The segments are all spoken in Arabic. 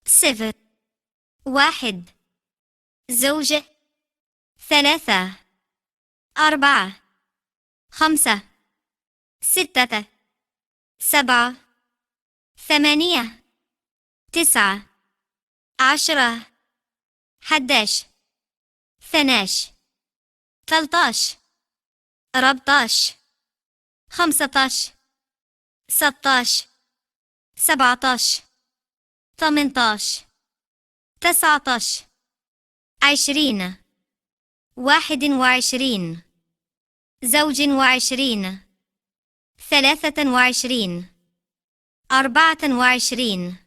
صفر، واحد، زوجة، ثلاثة، أربعة، خمسة، ستة، سبعة، ثمانية، تسعة، 10، 11، 12، 13، 14، 15، 16، 17، 18، 19، 20، 21، زوج و20، 23، 24،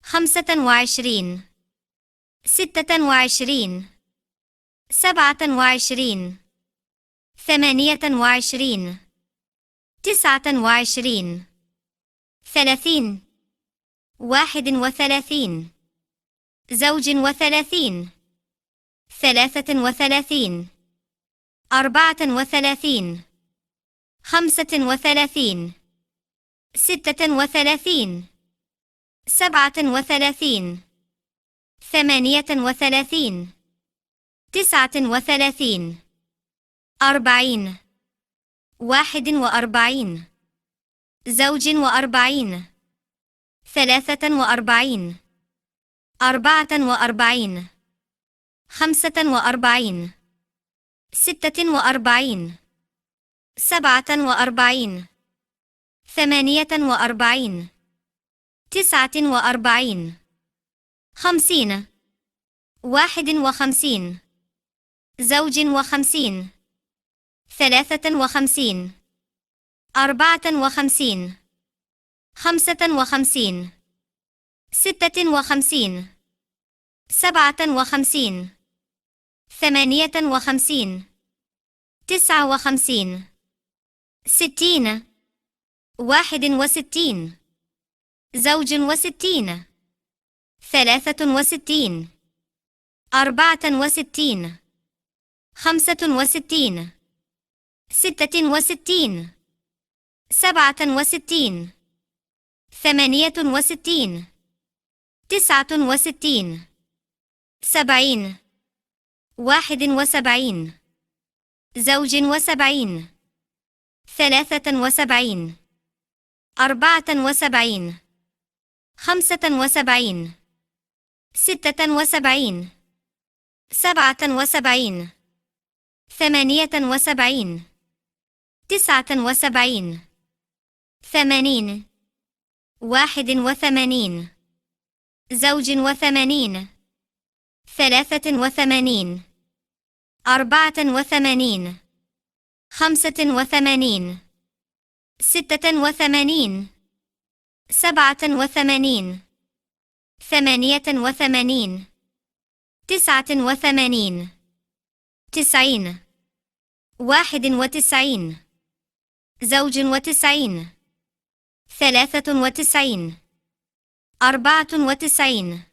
25، 26، 27، 28، 29، 30، 31، زوج و30، 33، 34، 35، 36، 37، 38، 39، 40، 41، زوج و40، 43، 44، 45، 46، 47، 48، 49، 50، 51، زوج و50، 53، 54، 55، 56، 57، 58، 59، 60، 61، زوج و60، 63، 64، 65، 66، 67، 68، 69، 70، 71، زوج و70، 73، 74، 75، 76، 77، 78، 79، 80، 81، زوج و80، 83، 84، 85، 86، 87، 88، 89، 90، 91، زوج و90، 93، 94، 95،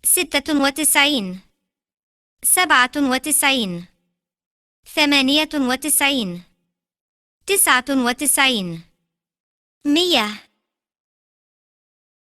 96، 97، 98، 99، 100.